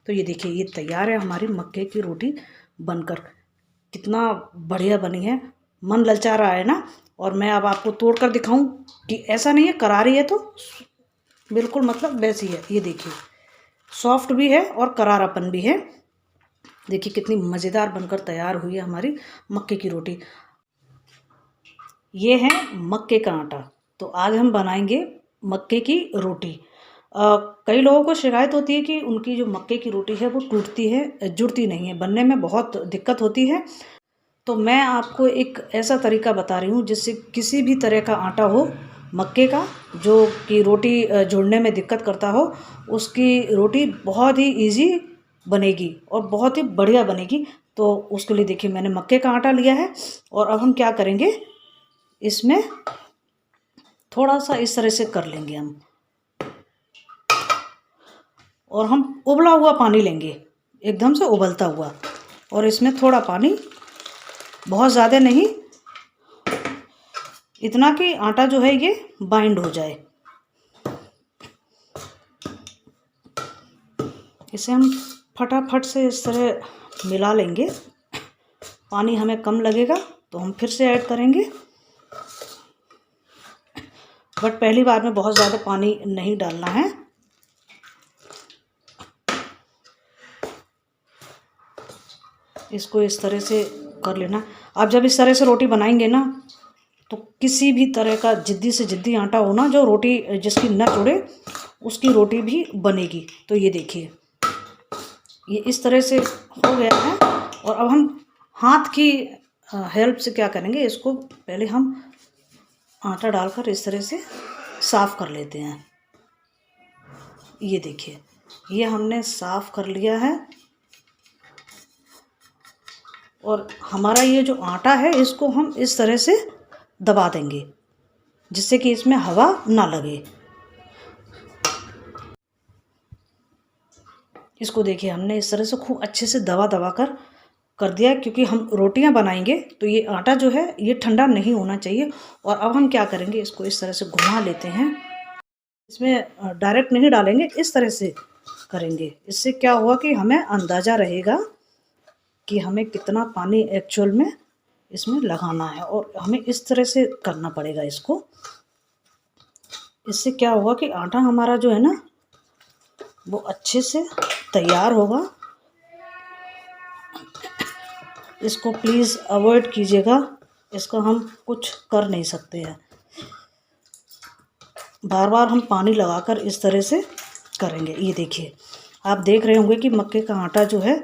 तो ये देखिए ये तैयार है हमारी मक्के की रोटी बनकर। कितना बढ़िया बनी है, मन ललचा रहा है ना। और मैं अब आपको तोड़ कर दिखाऊं कि ऐसा नहीं है करारी है, तो बिल्कुल मतलब वैसी है। ये देखिए सॉफ्ट भी है और करारापन भी है। देखिए कितनी मज़ेदार बनकर तैयार हुई है हमारी मक्के की रोटी। ये है मक्के का आटा। तो आज हम बनाएंगे मक्के की रोटी। कई लोगों को शिकायत होती है कि उनकी जो मक्के की रोटी है वो टूटती है, जुड़ती नहीं है, बनने में बहुत दिक्कत होती है। तो मैं आपको एक ऐसा तरीका बता रही हूँ जिससे किसी भी तरह का आटा हो मक्के का, जो कि रोटी जुड़ने में दिक्कत करता हो, उसकी रोटी बहुत ही इजी बनेगी और बहुत ही बढ़िया बनेगी। तो उसके लिए देखिए मैंने मक्के का आटा लिया है। और अब हम क्या करेंगे, इसमें थोड़ा सा इस तरह से कर लेंगे हम, और हम उबला हुआ पानी लेंगे, एकदम से उबलता हुआ। और इसमें थोड़ा पानी, बहुत ज़्यादा नहीं, इतना कि आटा जो है ये बाइंड हो जाए। इसे हम फटाफट से इस तरह मिला लेंगे। पानी हमें कम लगेगा तो हम फिर से ऐड करेंगे, बट पहली बार में बहुत ज़्यादा पानी नहीं डालना है। इसको इस तरह से कर लेना। आप जब इस तरह से रोटी बनाएंगे ना, तो किसी भी तरह का जिद्दी से जिद्दी आटा हो ना, जो रोटी जिसकी न जुड़े, उसकी रोटी भी बनेगी। तो ये देखिए ये इस तरह से हो गया है। और अब हम हाथ की हेल्प से क्या करेंगे, इसको पहले हम आटा डालकर इस तरह से साफ़ कर लेते हैं। ये देखिए ये हमने साफ़ कर लिया है। और हमारा ये जो आटा है इसको हम इस तरह से दबा देंगे जिससे कि इसमें हवा ना लगे। इसको देखिए हमने इस तरह से खूब अच्छे से दबा दबा कर दिया है, क्योंकि हम रोटियां बनाएंगे तो ये आटा जो है ये ठंडा नहीं होना चाहिए। और अब हम क्या करेंगे, इसको इस तरह से घुमा लेते हैं। इसमें डायरेक्ट नहीं डालेंगे, इस तरह से करेंगे। इससे क्या हुआ कि हमें अंदाज़ा रहेगा कि हमें कितना पानी एक्चुअल में इसमें लगाना है, और हमें इस तरह से करना पड़ेगा इसको। इससे क्या होगा कि आटा हमारा जो है ना वो अच्छे से तैयार होगा। इसको प्लीज़ अवॉइड कीजिएगा, इसका हम कुछ कर नहीं सकते हैं। बार बार हम पानी लगाकर इस तरह से करेंगे। ये देखिए आप देख रहे होंगे कि मक्के का आटा जो है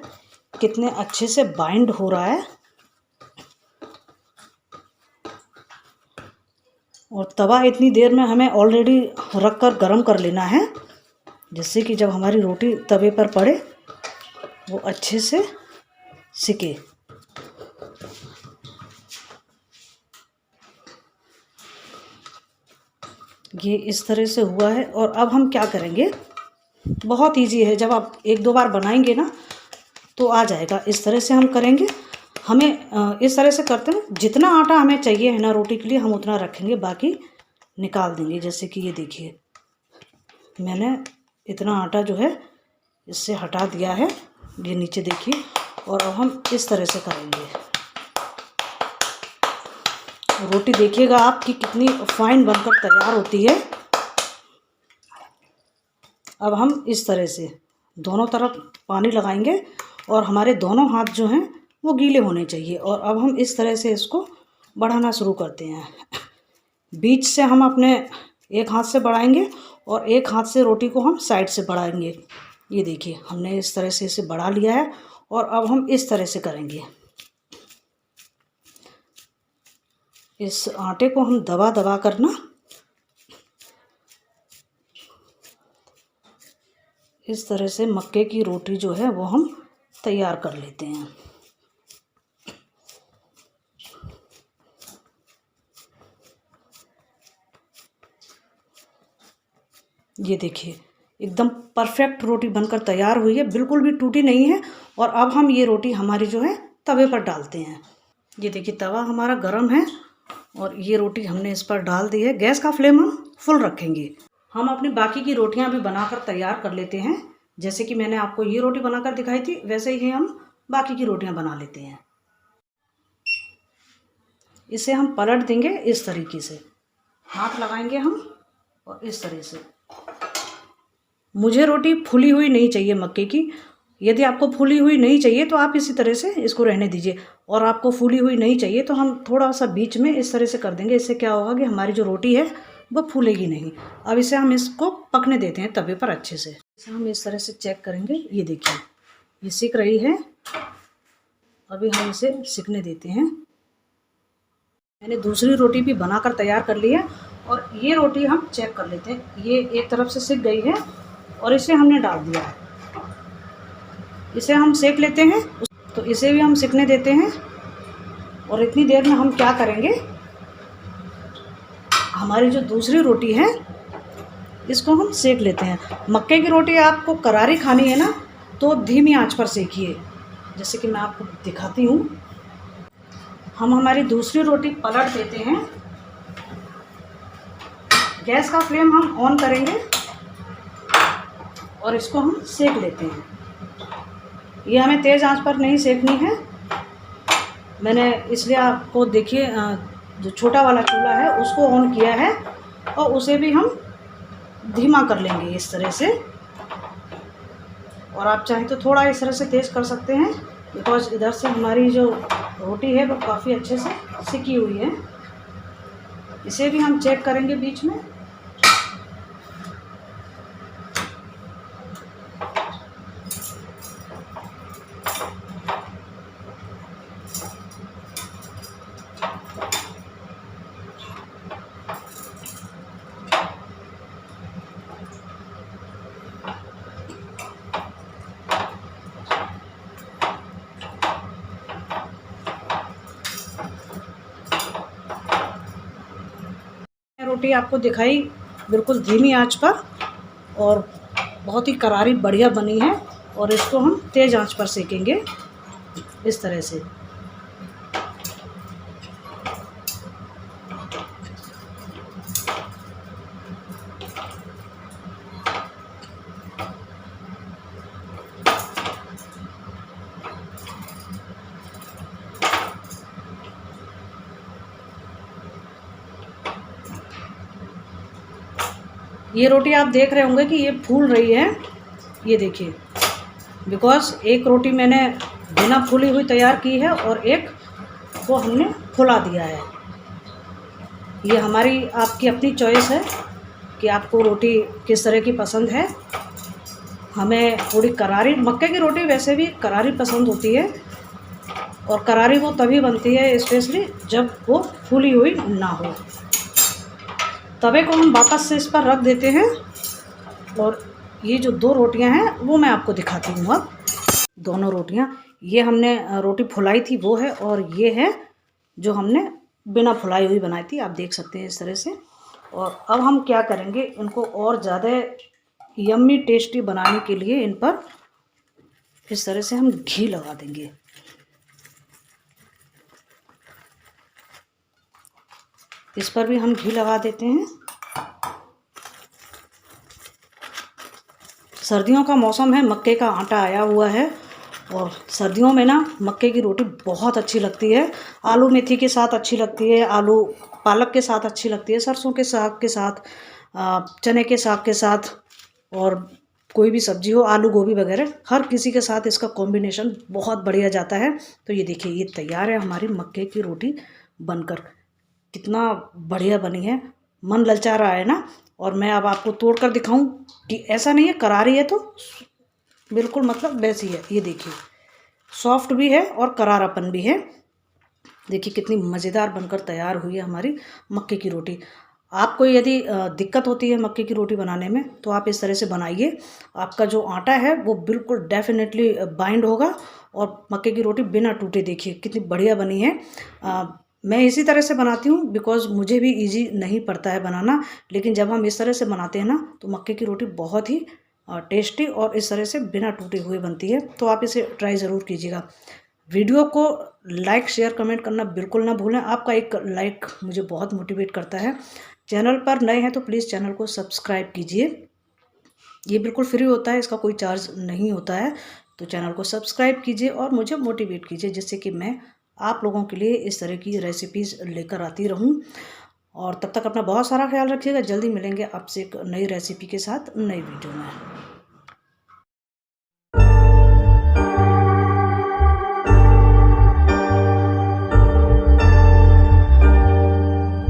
कितने अच्छे से बाइंड हो रहा है। और तवा इतनी देर में हमें ऑलरेडी रख कर गरम कर लेना है, जिससे कि जब हमारी रोटी तवे पर पड़े वो अच्छे से सिके। ये इस तरह से हुआ है। और अब हम क्या करेंगे, बहुत इजी है, जब आप एक दो बार बनाएंगे ना तो आ जाएगा। इस तरह से हम करेंगे। हमें इस तरह से करते हैं, जितना आटा हमें चाहिए है ना रोटी के लिए हम उतना रखेंगे, बाकी निकाल देंगे। जैसे कि ये देखिए मैंने इतना आटा जो है इससे हटा दिया है, ये नीचे देखिए। और अब हम इस तरह से करेंगे। रोटी देखिएगा आप कि कितनी फाइन बनकर तैयार होती है। अब हम इस तरह से दोनों तरफ पानी लगाएंगे और हमारे दोनों हाथ जो हैं वो गीले होने चाहिए। और अब हम इस तरह से इसको बढ़ाना शुरू करते हैं। बीच से हम अपने एक हाथ से बढ़ाएंगे और एक हाथ से रोटी को हम साइड से बढ़ाएंगे। ये देखिए हमने इस तरह से इसे बढ़ा लिया है। और अब हम इस तरह से करेंगे। इस आटे को हम दबा दबा कर ना इस तरह से मक्के की रोटी जो है वो हम तैयार कर लेते हैं। ये देखिए एकदम परफेक्ट रोटी बनकर तैयार हुई है, बिल्कुल भी टूटी नहीं है। और अब हम ये रोटी हमारी जो है तवे पर डालते हैं। ये देखिए तवा हमारा गरम है और ये रोटी हमने इस पर डाल दी है। गैस का फ्लेम हम फुल रखेंगे। हम अपनी बाकी की रोटियां भी बनाकर तैयार कर लेते हैं। जैसे कि मैंने आपको ये रोटी बनाकर दिखाई थी, वैसे ही हम बाकी की रोटियां बना लेते हैं। इसे हम पलट देंगे इस तरीके से, हाथ लगाएंगे हम और इस तरह से। मुझे रोटी फूली हुई नहीं चाहिए मक्के की। यदि आपको फूली हुई नहीं चाहिए तो आप इसी तरह से इसको रहने दीजिए, और आपको फूली हुई नहीं चाहिए तो हम थोड़ा सा बीच में इस तरह से कर देंगे। इससे क्या होगा कि हमारी जो रोटी है वो फूलेगी नहीं। अब इसे हम इसको पकने देते हैं तवे पर अच्छे से। इसे हम इस तरह से चेक करेंगे। ये देखिए, ये सिक रही है। अभी हम इसे सिकने देते हैं। मैंने दूसरी रोटी भी बनाकर तैयार कर ली है, और ये रोटी हम चेक कर लेते हैं। ये एक तरफ से सिक गई है और इसे हमने डाल दिया है। इसे हम सेक लेते हैं, तो इसे भी हम सिकने देते हैं। और इतनी देर में हम क्या करेंगे, हमारी जो दूसरी रोटी है इसको हम सेक लेते हैं। मक्के की रोटी आपको करारी खानी है ना, तो धीमी आंच पर सेकिए। जैसे कि मैं आपको दिखाती हूँ। हम हमारी दूसरी रोटी पलट देते हैं। गैस का फ्लेम हम ऑन करेंगे और इसको हम सेक लेते हैं। ये हमें तेज़ आंच पर नहीं सेकनी है। मैंने इसलिए आपको देखिए, जो छोटा वाला चूल्हा है उसको ऑन किया है, और उसे भी हम धीमा कर लेंगे इस तरह से। और आप चाहें तो थोड़ा इस तरह से तेज़ कर सकते हैं, बिकॉज इधर से हमारी जो रोटी है वो काफ़ी अच्छे से सिकी हुई है। इसे भी हम चेक करेंगे बीच में। रोटी आपको दिखाई बिल्कुल धीमी आंच पर, और बहुत ही करारी बढ़िया बनी है। और इसको हम तेज़ आंच पर सेकेंगे इस तरह से। ये रोटी आप देख रहे होंगे कि ये फूल रही है। ये देखिए, बिकॉज़ एक रोटी मैंने बिना फूली हुई तैयार की है और एक को हमने फुला दिया है। ये हमारी आपकी अपनी चॉइस है कि आपको रोटी किस तरह की पसंद है। हमें थोड़ी करारी, मक्के की रोटी वैसे भी करारी पसंद होती है, और करारी वो तभी बनती है स्पेशली जब वो फूली हुई ना हो। तवे को हम वापस से इस पर रख देते हैं, और ये जो दो रोटियां हैं वो मैं आपको दिखाती हूँ। अब दोनों रोटियां, ये हमने रोटी फुलाई थी वो है, और ये है जो हमने बिना फुलाई हुई बनाई थी। आप देख सकते हैं इस तरह से। और अब हम क्या करेंगे, इनको और ज़्यादा यम्मी टेस्टी बनाने के लिए इन पर इस तरह से हम घी लगा देंगे। इस पर भी हम घी लगा देते हैं। सर्दियों का मौसम है, मक्के का आटा आया हुआ है, और सर्दियों में ना मक्के की रोटी बहुत अच्छी लगती है। आलू मेथी के साथ अच्छी लगती है, आलू पालक के साथ अच्छी लगती है, सरसों के साग के साथ, चने के साग के साथ, और कोई भी सब्जी हो, आलू गोभी वगैरह, हर किसी के साथ इसका कॉम्बिनेशन बहुत बढ़िया जाता है। तो ये देखिए, ये तैयार है हमारी मक्के की रोटी बनकर। कितना बढ़िया बनी है, मन ललचा रहा है ना। और मैं अब आपको तोड़ कर दिखाऊं कि ऐसा नहीं है करारी है तो बिल्कुल, मतलब वैसी है। ये देखिए, सॉफ्ट भी है और करारापन भी है। देखिए कितनी मज़ेदार बनकर तैयार हुई है हमारी मक्के की रोटी। आपको यदि दिक्कत होती है मक्के की रोटी बनाने में, तो आप इस तरह से बनाइए। आपका जो आटा है वो बिल्कुल डेफिनेटली बाइंड होगा, और मक्के की रोटी बिना टूटे देखिए कितनी बढ़िया बनी है। मैं इसी तरह से बनाती हूँ, बिकॉज़ मुझे भी इजी नहीं पड़ता है बनाना। लेकिन जब हम इस तरह से बनाते हैं ना, तो मक्के की रोटी बहुत ही टेस्टी और इस तरह से बिना टूटे हुए बनती है। तो आप इसे ट्राई ज़रूर कीजिएगा। वीडियो को लाइक शेयर कमेंट करना बिल्कुल ना भूलें। आपका एक लाइक मुझे बहुत मोटिवेट करता है। चैनल पर नए हैं तो प्लीज़ चैनल को सब्सक्राइब कीजिए। ये बिल्कुल फ्री होता है, इसका कोई चार्ज नहीं होता है। तो चैनल को सब्सक्राइब कीजिए और मुझे मोटिवेट कीजिए, जिससे कि मैं आप लोगों के लिए इस तरह की रेसिपीज़ लेकर आती रहूं। और तब तक अपना बहुत सारा ख्याल रखिएगा। जल्दी मिलेंगे आपसे एक नई रेसिपी के साथ नई वीडियो में।